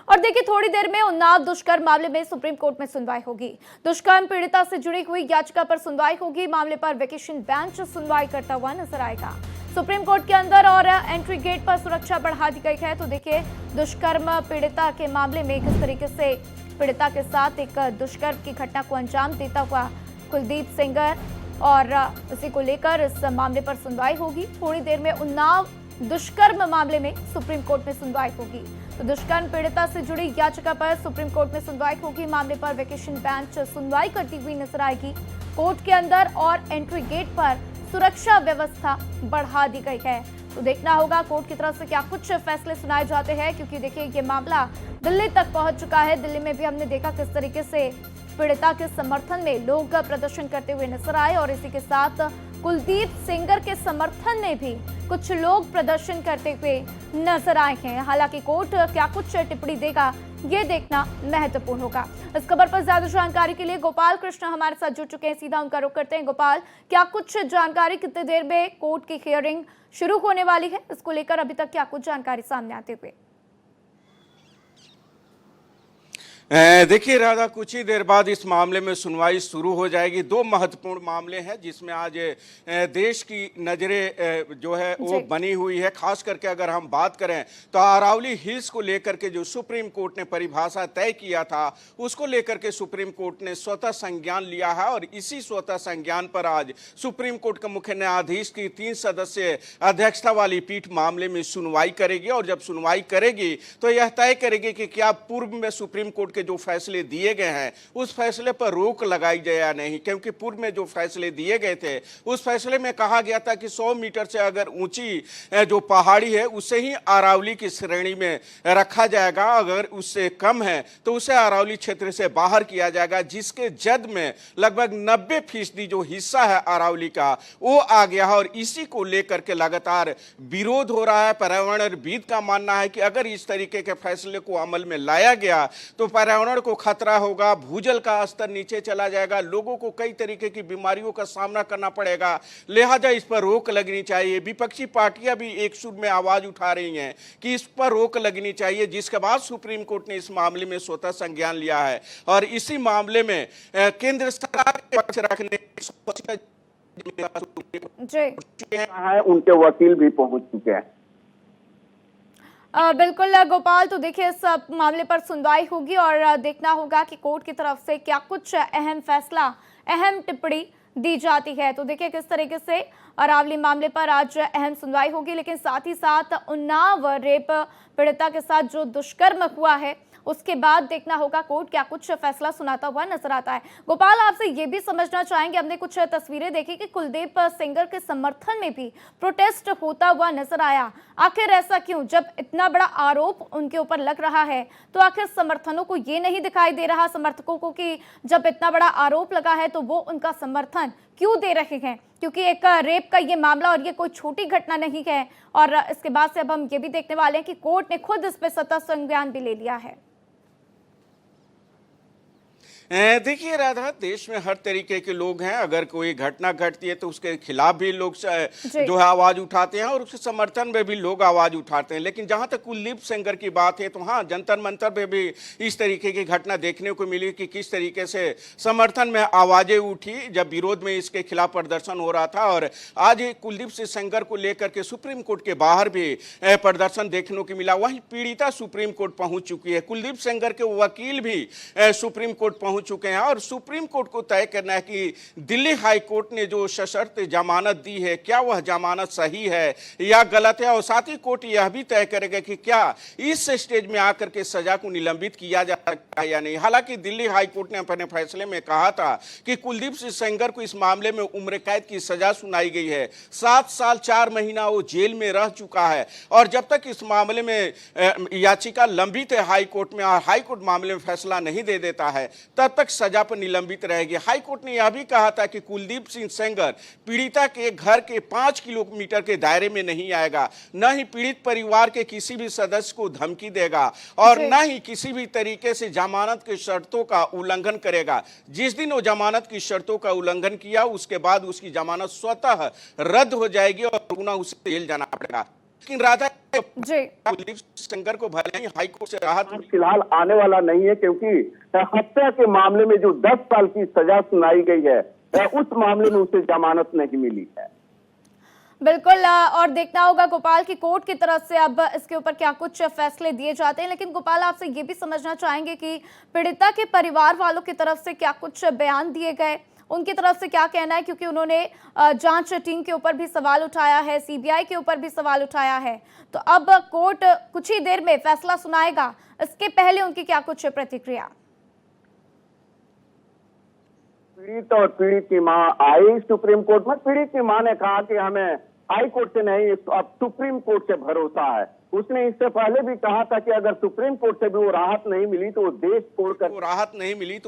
और देखिए थोड़ी देर में उन्नाव दुष्कर्म मामले में सुप्रीम कोर्ट में सुनवाई होगी। दुष्कर्म पीड़िता से जुड़ी हुई याचिका पर सुनवाई होगी। मामले पर वेकेशन बेंच सुनवाई करता हुआ नजर आएगा। सुप्रीम कोर्ट के अंदर और एंट्री गेट पर सुरक्षा बढ़ा दी गई है। तो देखिए दुष्कर्म पीड़िता के मामले में किस तरीके से पीड़िता के साथ एक दुष्कर्म की घटना को अंजाम देता हुआ कुलदीप सेंगर, और इसी को लेकर इस मामले पर सुनवाई होगी। थोड़ी देर में उन्नाव दुष्कर्म मामले में सुप्रीम कोर्ट में सुनवाई होगी। तो दुष्कर्म पीड़िता से जुड़ी याचिका पर सुप्रीम कोर्ट में सुनवाई होगी। मामले पर वेकेशन बेंच सुनवाई करती हुई नजर आएगी। कोर्ट के अंदर और एंट्री गेट पर सुरक्षा व्यवस्था बढ़ा दी गई है। तो देखना होगा कोर्ट की तरफ से क्या कुछ फैसले सुनाए जाते हैं, क्योंकि देखिए ये मामला दिल्ली तक पहुंच चुका है। दिल्ली में भी हमने देखा किस तरीके से पीड़िता के समर्थन में लोग प्रदर्शन करते हुए नजर आए, और इसी के साथ कुलदीप सेंगर के समर्थन में भी कुछ लोग प्रदर्शन करते हुए नजर आए हैं। हालांकि कोर्ट क्या कुछ टिप्पणी देगा ये देखना महत्वपूर्ण होगा। इस खबर पर ज्यादा जानकारी के लिए गोपाल कृष्ण हमारे साथ जुड़ चुके हैं। सीधा उनका रुख करते हैं। गोपाल, क्या कुछ जानकारी, कितनी देर में कोर्ट की हियरिंग शुरू होने वाली है, इसको लेकर अभी तक क्या कुछ जानकारी सामने आते हुए? देखिए राधा, कुछ ही देर बाद इस मामले में सुनवाई शुरू हो जाएगी। दो महत्वपूर्ण मामले हैं जिसमें आज देश की नज़रें जो है वो बनी हुई है। खास करके अगर हम बात करें तो अरावली हिल्स को लेकर के जो सुप्रीम कोर्ट ने परिभाषा तय किया था, उसको लेकर के सुप्रीम कोर्ट ने स्वतः संज्ञान लिया है, और इसी स्वतः संज्ञान पर आज सुप्रीम कोर्ट के मुख्य न्यायाधीश की 3 सदस्यीय अध्यक्षता वाली पीठ मामले में सुनवाई करेगी। और जब सुनवाई करेगी तो यह तय करेगी कि क्या पूर्व में सुप्रीम कोर्ट के जो फैसले दिए गए हैं उस फैसले पर रोक लगाई जाए या नहीं। क्योंकि पूर्व में जो फैसले दिए गए थे उस फैसले में कहा गया था कि 100 मीटर से अगर ऊंची जो पहाड़ी है उसे ही अरावली की श्रेणी में रखा जाएगा, अगर उससे कम है तो उसे अरावली क्षेत्र से बाहर किया जाएगा, जिसके जद में लगभग 90% जो हिस्सा है अरावली का वो आ गया है। और इसी को लेकर के लगातार विरोध हो रहा है। पर्यावरणविद का मानना है कि अगर इस तरीके के फैसले को अमल में लाया गया तो पर्यावरण को खतरा होगा, भूजल का स्तर नीचे चला जाएगा, लोगों को कई तरीके की बीमारियों का सामना करना पड़ेगा, लिहाजा इस पर रोक लगनी चाहिए। विपक्षी पार्टियां भी एक सुर में आवाज उठा रही हैं कि इस पर रोक लगनी चाहिए, जिसके बाद सुप्रीम कोर्ट ने इस मामले में स्वतः संज्ञान लिया है। और इसी मामले में केंद्र सरकार के पक्ष रखने उनके वकील भी पहुंच चुके हैं। बिल्कुल गोपाल, तो देखिए इस मामले पर सुनवाई होगी और देखना होगा कि कोर्ट की तरफ से क्या कुछ अहम फैसला, अहम टिप्पणी दी जाती है। तो देखिए किस तरीके से अरावली मामले पर आज अहम सुनवाई होगी, लेकिन साथ ही साथ उन्नाव रेप पीड़िता के साथ जो दुष्कर्म हुआ है उसके बाद देखना होगा कोर्ट क्या कुछ फैसला सुनाता हुआ नजर आता है। गोपाल, आपसे ये भी समझना चाहेंगे, हमने कुछ तस्वीरें देखी कि कुलदीप सेंगर के समर्थन में भी प्रोटेस्ट होता हुआ नजर आया। आखिर ऐसा क्यों? जब इतना बड़ा आरोप उनके ऊपर लग रहा है तो आखिर समर्थनों को ये नहीं दिखाई दे रहा, समर्थकों को, कि जब इतना बड़ा आरोप लगा है तो वो उनका समर्थन क्यों दे रहे हैं? क्योंकि एक रेप का ये मामला और ये कोई छोटी घटना नहीं है। और इसके बाद से अब हम ये भी देखने वाले हैं कि कोर्ट ने खुद इस पर स्वतः संज्ञान भी ले लिया है। देखिए राधा, देश में हर तरीके के लोग हैं। अगर कोई घटना घटती है तो उसके खिलाफ भी लोग जो है आवाज उठाते हैं, और उसके समर्थन में भी लोग आवाज उठाते हैं। लेकिन जहां तक कुलदीप सेंगर की बात है तो हाँ, जंतर मंतर पे भी इस तरीके की घटना देखने को मिली कि किस तरीके से समर्थन में आवाजें उठी जब विरोध में इसके खिलाफ प्रदर्शन हो रहा था। और आज कुलदीप सेंगर को लेकर के सुप्रीम कोर्ट के बाहर भी प्रदर्शन देखने को मिला। वहीं पीड़िता सुप्रीम कोर्ट पहुंच चुकी है, कुलदीप सेंगर के वकील भी सुप्रीम कोर्ट पहुंच चुके हैं, और सुप्रीम कोर्ट को तय करना है कि दिल्ली हाई कोर्ट ने जो सशर्त जमानत दी है क्या वह जमानत सही है या गलत है। और साथ ही कोर्ट यह भी तय करेगा कि क्या इस स्टेज में आकर के सजा को निलंबित किया जा सकता है या नहीं। हालांकि दिल्ली हाई कोर्ट ने अपने फैसले में कहा था कि कुलदीप सेंगर को इस मामले में उम्र कैद की सजा सुनाई गई है, 7 साल 4 महीना वो जेल में रह चुका है, और जब तक इस मामले में याचिका लंबित है हाई कोर्ट में और हाई कोर्ट मामले में फैसला नहीं दे देता है तब तक सजा पर निलंबित रहेगी। हाई कोर्ट ने यह भी कहा था कि कुलदीप सिंह सेंगर पीड़िता के घर के 5 किलोमीटर के दायरे में नहीं आएगा, न ही पीड़ित परिवार के किसी भी सदस्य को धमकी देगा, और न ही किसी भी तरीके से जमानत की शर्तों का उल्लंघन करेगा। जिस दिन वो जमानत की शर्तों का उल्लंघन किया उसके बाद उसकी जमानत स्वतः रद्द हो जाएगी और पुनः उसे जेल जाना पड़ेगा। लेकिन राधा जी कुलदीप सेंगर को भले ही हाई कोर्ट से राहत फिलहाल आने वाला नहीं है, क्योंकि हत्या के मामले में जो 10 साल की सजा सुनाई गई है, उस मामले में उसे जमानत नहीं मिली है। बिल्कुल और देखना होगा गोपाल की कोर्ट की तरफ से अब इसके ऊपर क्या कुछ फैसले दिए जाते हैं। लेकिन गोपाल, आपसे ये भी समझना चाहेंगे कि पीड़िता के परिवार वालों की तरफ से क्या कुछ बयान दिए गए, उनकी तरफ से क्या कहना है, क्योंकि उन्होंने जांच टीम के ऊपर भी सवाल उठाया है, सीबीआई के ऊपर भी सवाल उठाया है। तो अब कोर्ट कुछ ही देर में फैसला सुनाएगा, इसके पहले उनकी क्या कुछ प्रतिक्रिया? पीड़ित और पीड़ित की मां आई सुप्रीम कोर्ट में। पीड़ित की मां ने कहा कि हमें हाई कोर्ट से नहीं, अब सुप्रीम कोर्ट से भरोसा है। उसने इससे पहले भी कहा था कि अगर सुप्रीम कोर्ट से भी वो राहत नहीं मिली तो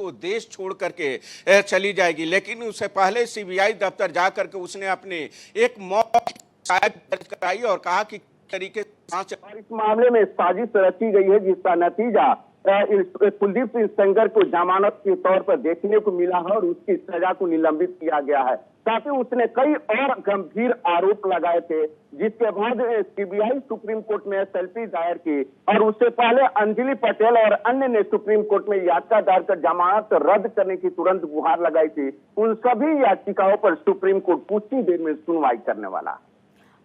वो देश छोड़ करके चली जाएगी। लेकिन उससे पहले सीबीआई दफ्तर जा करके उसने अपनी एक मौत दर्ज कराई और कहा कि तरीके से और इस मामले में साजिश रची गई है, जिसका नतीजा कुलदीप सिंह सेंगर को जमानत के तौर पर देखने को मिला है और उसकी सजा को निलंबित किया गया है। साथ ही उसने कई और गंभीर आरोप लगाए थे, जिसके बाद सीबीआई सुप्रीम कोर्ट में एसएलपी दायर की और उससे पहले अंजलि पटेल और अन्य ने सुप्रीम कोर्ट में याचिका दायर कर जमानत रद्द करने की तुरंत गुहार लगाई थी। उन सभी याचिकाओं पर सुप्रीम कोर्ट कुछ ही देर में सुनवाई करने वाला।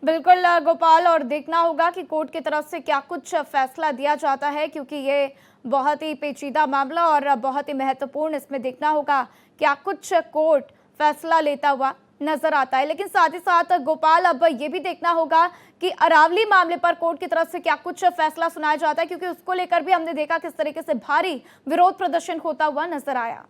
बिल्कुल गोपाल, और देखना होगा कि कोर्ट की तरफ से क्या कुछ फैसला दिया जाता है, क्योंकि ये बहुत ही पेचीदा मामला और बहुत ही महत्वपूर्ण, इसमें देखना होगा क्या कुछ कोर्ट फैसला लेता हुआ नजर आता है। लेकिन साथ ही साथ गोपाल, अब ये भी देखना होगा कि अरावली मामले पर कोर्ट की तरफ से क्या कुछ फैसला सुनाया जाता है, क्योंकि उसको लेकर भी हमने देखा किस तरीके से भारी विरोध प्रदर्शन होता हुआ नजर आया।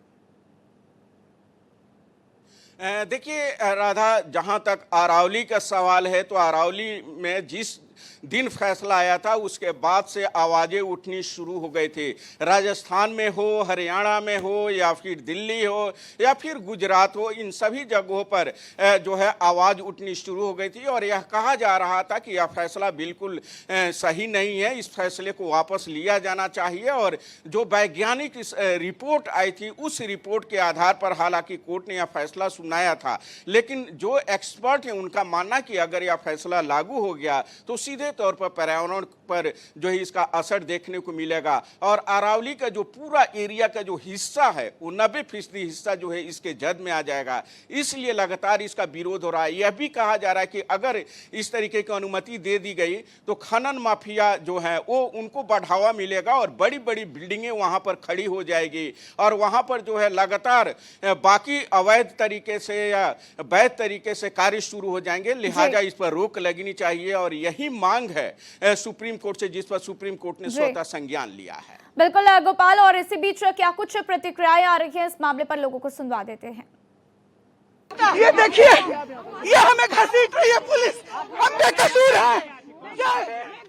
देखिए राधा, जहां तक अरावली का सवाल है तो अरावली में जिस दिन फैसला आया था उसके बाद से आवाजें उठनी शुरू हो गई थी। राजस्थान में हो, हरियाणा में हो, या फिर दिल्ली हो, या फिर गुजरात हो, इन सभी जगहों पर जो है आवाज उठनी शुरू हो गई थी और यह कहा जा रहा था कि यह फैसला बिल्कुल सही नहीं है, इस फैसले को वापस लिया जाना चाहिए। और जो वैज्ञानिक रिपोर्ट आई थी उस रिपोर्ट के आधार पर हालांकि कोर्ट ने यह फैसला सुनाया था, लेकिन जो एक्सपर्ट हैं उनका मानना कि अगर यह फैसला लागू हो गया तो सीधे तौर पर पर्यावरण पर जो है इसका असर देखने को मिलेगा और अरावली का जो पूरा एरिया का जो हिस्सा है वो 90% हिस्सा जो है इसके जद में आ जाएगा। इसलिए लगातार इसका विरोध हो रहा है। यह भी कहा जा रहा है कि अगर इस तरीके की अनुमति दे दी गई तो खनन माफिया जो है वो उनको बढ़ावा मिलेगा और बड़ी बड़ी बिल्डिंगें वहां पर खड़ी हो जाएगी और वहां पर जो है लगातार बाकी अवैध तरीके से या वैध तरीके से कार्य शुरू हो जाएंगे। लिहाजा इस पर रोक लगनी चाहिए और यही मांग है सुप्रीम कोर्ट से, जिस पर सुप्रीम कोर्ट ने स्वतः संज्ञान लिया है। बिल्कुल गोपाल, और इसी बीच क्या कुछ प्रतिक्रियाएं आ रही हैं इस मामले पर, लोगों को सुनवा देते हैं। ये देखिए, ये हमें घसीट रही है पुलिस, हम बेकसूर हैं।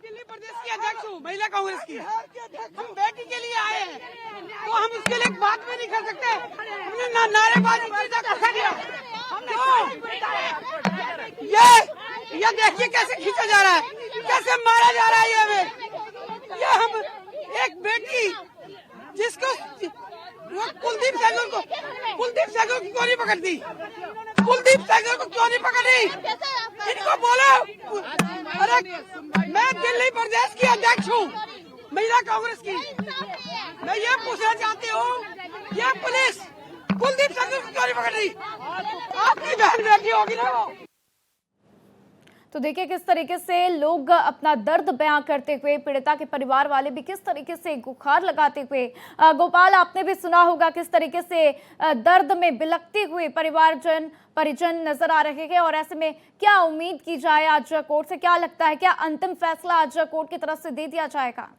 दिल्ली प्रदेश की अध्यक्ष हूँ महिला कांग्रेस की, हम बेटी के लिए आए हैं तो हम उसके लिए बात भी नहीं कर सकते। हमने नारेबाजी ये देखिए कैसे खींचा जा रहा है, कैसे मारा जा रहा है। ये हम एक बेटी जिसको कुलदीप सेंगर को क्यों नहीं पकड़ती, कुलदीप सेंगर को क्यों नहीं पकड़ी, इनको बोलो। अरे मैं दिल्ली प्रदेश की अध्यक्ष हूँ महिला कांग्रेस की, मैं ये पूछना चाहती हूँ ये पुलिस कुलदीप सेंगर को क्यों नहीं पकड़ रही। आपकी बहन बेटी होगी ना वो। तो देखिए किस तरीके से लोग अपना दर्द बयां करते हुए, पीड़िता के परिवार वाले भी किस तरीके से गुहार लगाते हुए, गोपाल आपने भी सुना होगा किस तरीके से दर्द में बिलखते हुए परिजन नजर आ रहे हैं। और ऐसे में क्या उम्मीद की जाए आज कोर्ट से, क्या लगता है क्या अंतिम फैसला आज कोर्ट की तरफ से दे दिया जाएगा?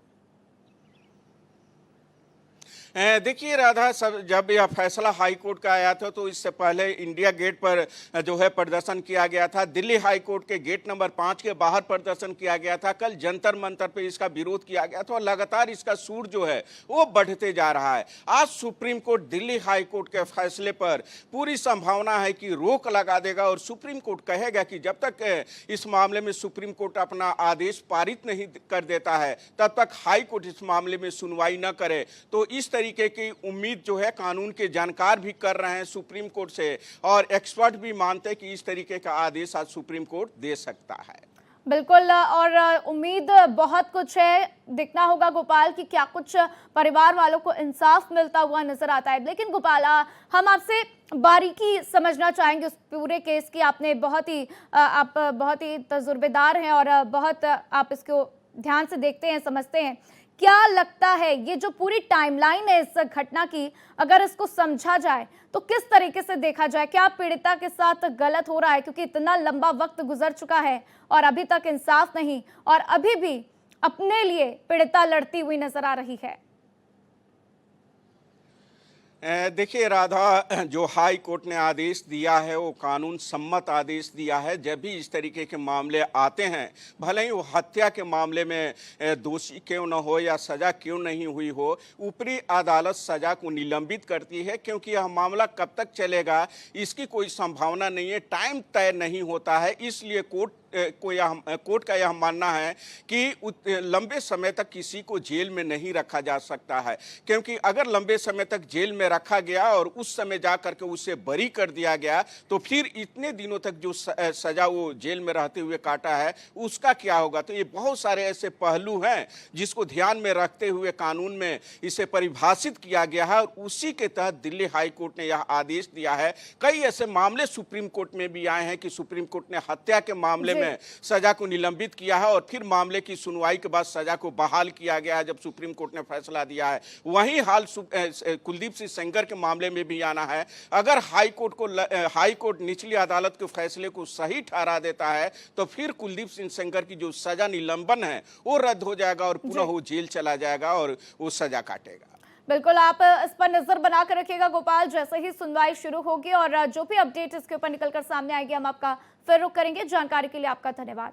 देखिए राधा, जब यह फैसला हाई कोर्ट का आया था तो इससे पहले इंडिया गेट पर जो है प्रदर्शन किया गया था, दिल्ली हाई कोर्ट के गेट नंबर 5 के बाहर प्रदर्शन किया गया था, कल जंतर मंतर पे इसका विरोध किया गया था और लगातार इसका सूर जो है वो बढ़ते जा रहा है। आज supreme court Delhi high court के फैसले पर पूरी संभावना है कि रोक लगा देगा और सुप्रीम कोर्ट कहेगा कि जब तक इस मामले में सुप्रीम कोर्ट अपना आदेश पारित नहीं कर देता है तब तक हाई कोर्ट इस मामले में सुनवाई न करे। तो इस तरीके की उम्मीद जो है कानून के जानकार भी कर रहे हैं सुप्रीम कोर्ट से और एक्सपर्ट भी मानते हैं कि इस तरीके का आदेश आज सुप्रीम कोर्ट दे सकता है। बिल्कुल और उम्मीद बहुत कुछ है। देखना होगा गोपाल कि क्या कुछ परिवार वालों को इंसाफ मिलता हुआ नजर आता है। लेकिन गोपाल, हम आपसे बारीकी समझना चाहेंगे उस पूरे केस की। आप बहुत ही तजुर्बेदार हैं और बहुत आप इसको ध्यान से देखते हैं, समझते हैं। क्या लगता है ये जो पूरी टाइमलाइन है इस घटना की, अगर इसको समझा जाए तो किस तरीके से देखा जाए? क्या पीड़िता के साथ गलत हो रहा है, क्योंकि इतना लंबा वक्त गुजर चुका है और अभी तक इंसाफ नहीं, और अभी भी अपने लिए पीड़िता लड़ती हुई नजर आ रही है? देखिए राधा, जो हाई कोर्ट ने आदेश दिया है वो कानून सम्मत आदेश दिया है। जब भी इस तरीके के मामले आते हैं, भले ही वो हत्या के मामले में दोषी क्यों न हो या सज़ा क्यों नहीं हुई हो, ऊपरी अदालत सज़ा को निलंबित करती है, क्योंकि यह मामला कब तक चलेगा इसकी कोई संभावना नहीं है, टाइम तय नहीं होता है। इसलिए कोर्ट का यह मानना है कि लंबे समय तक किसी को जेल में नहीं रखा जा सकता है, क्योंकि अगर लंबे समय तक जेल में रखा गया और उस समय जा करके उसे बरी कर दिया गया तो फिर इतने दिनों तक जो सजा वो जेल में रहते हुए काटा है उसका क्या होगा। तो ये बहुत सारे ऐसे पहलू हैं जिसको ध्यान में रखते हुए कानून में इसे परिभाषित किया गया है और उसी के तहत दिल्ली हाई कोर्ट ने यह आदेश दिया है। कई ऐसे मामले सुप्रीम कोर्ट में भी आए हैं कि सुप्रीम कोर्ट ने हत्या के मामले में सजा को निलंबित किया है और फिर मामले की सुनवाई के बाद सजा को बहाल किया गया है जब सुप्रीम कोर्ट ने फैसला दिया है। वहीं हाल कुलदीप सिंह सेंगर के मामले में भी आना है। अगर हाई कोर्ट निचली अदालत के फैसले को सही ठहरा देता है तो फिर कुलदीप सिंह सेंगर की जो सजा निलंबन है वो रद्द हो जाएगा और पुनः वो जेल चला जाएगा और वो सजा काटेगा। बिल्कुल, आप इस पर नजर बनाकर रखिएगा गोपाल। जैसे ही सुनवाई शुरू होगी और जो भी अपडेट इसके ऊपर निकलकर सामने आएगी हम आपका फिर रुख करेंगे। जानकारी के लिए आपका धन्यवाद।